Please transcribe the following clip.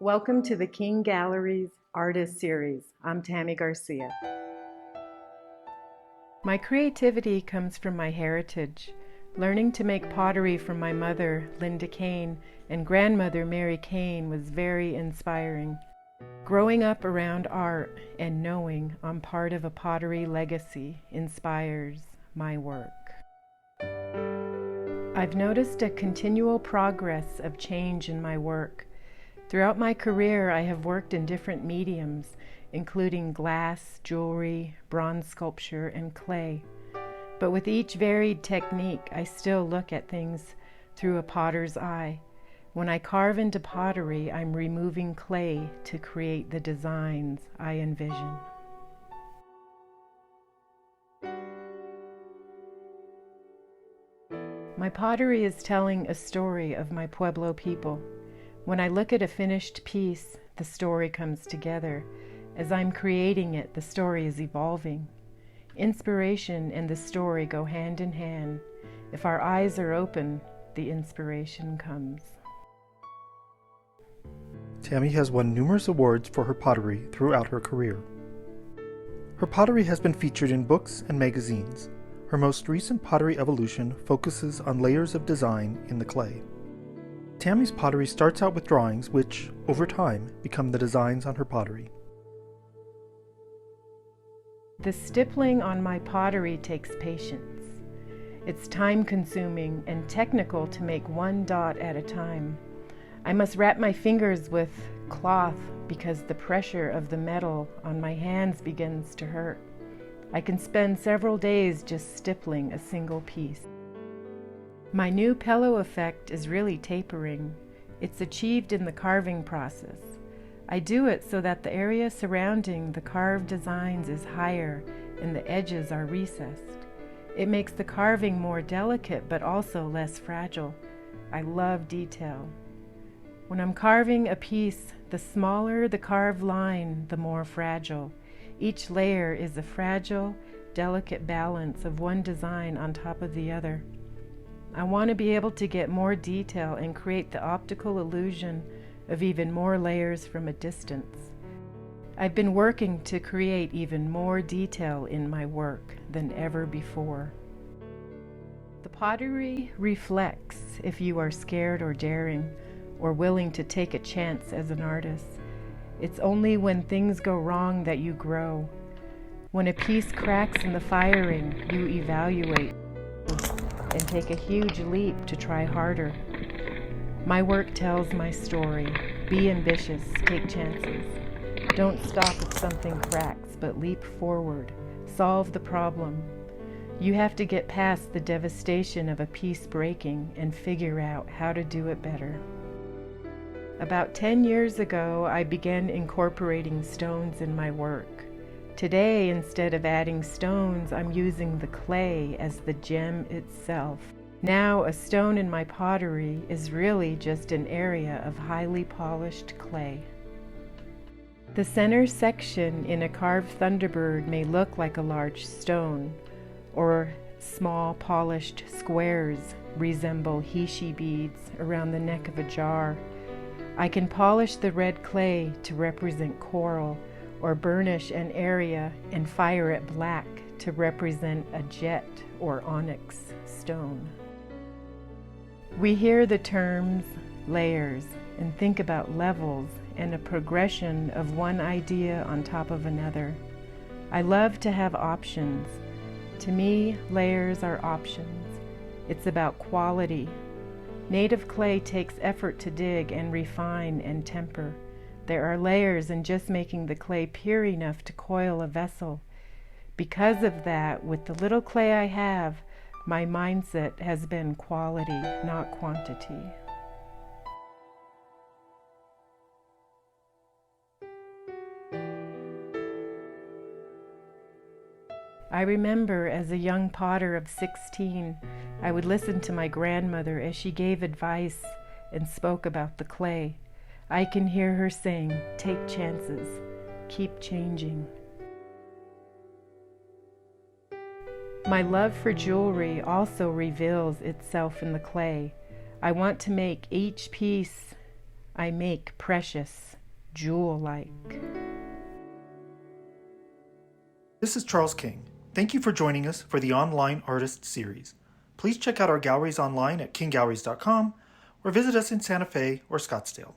Welcome to the King Gallery's Artist Series. I'm Tammy Garcia. My creativity comes from my heritage. Learning to make pottery from my mother, Linda Cain, and grandmother, Mary Cain, was very inspiring. Growing up around art and knowing I'm part of a pottery legacy inspires my work. I've noticed a continual progress of change in my work. Throughout my career, I have worked in different mediums, including glass, jewelry, bronze sculpture, and clay. But with each varied technique, I still look at things through a potter's eye. When I carve into pottery, I'm removing clay to create the designs I envision. My pottery is telling a story of my Pueblo people. When I look at a finished piece, the story comes together. As I'm creating it, the story is evolving. Inspiration and the story go hand in hand. If our eyes are open, the inspiration comes. Tammy has won numerous awards for her pottery throughout her career. Her pottery has been featured in books and magazines. Her most recent pottery evolution focuses on layers of design in the clay. Tammy's pottery starts out with drawings which, over time, become the designs on her pottery. The stippling on my pottery takes patience. It's time-consuming and technical to make one dot at a time. I must wrap my fingers with cloth because the pressure of the metal on my hands begins to hurt. I can spend several days just stippling a single piece. My new pillow effect is really tapering. It's achieved in the carving process. I do it so that the area surrounding the carved designs is higher and the edges are recessed. It makes the carving more delicate but also less fragile. I love detail. When I'm carving a piece, the smaller the carved line, the more fragile. Each layer is a fragile, delicate balance of one design on top of the other. I want to be able to get more detail and create the optical illusion of even more layers from a distance. I've been working to create even more detail in my work than ever before. The pottery reflects if you are scared or daring, or willing to take a chance as an artist. It's only when things go wrong that you grow. When a piece cracks in the firing, you evaluate and take a huge leap to try harder. My work tells my story. Be ambitious, take chances. Don't stop if something cracks, but leap forward. Solve the problem. You have to get past the devastation of a piece breaking and figure out how to do it better. About 10 years ago, I began incorporating stones in my work. Today, instead of adding stones, I'm using the clay as the gem itself. Now, a stone in my pottery is really just an area of highly polished clay. The center section in a carved thunderbird may look like a large stone, or small polished squares resemble hishi beads around the neck of a jar. I can polish the red clay to represent coral, or burnish an area and fire it black to represent a jet or onyx stone. We hear the terms layers and think about levels and a progression of one idea on top of another. I love to have options. To me, layers are options. It's about quality. Native clay takes effort to dig and refine and temper. There are layers in just making the clay pure enough to coil a vessel. Because of that, with the little clay I have, my mindset has been quality, not quantity. I remember as a young potter of 16, I would listen to my grandmother as she gave advice and spoke about the clay. I can hear her saying, "Take chances, keep changing." My love for jewelry also reveals itself in the clay. I want to make each piece I make precious, jewel-like. This is Charles King. Thank you for joining us for the Online Artist Series. Please check out our galleries online at kinggalleries.com or visit us in Santa Fe or Scottsdale.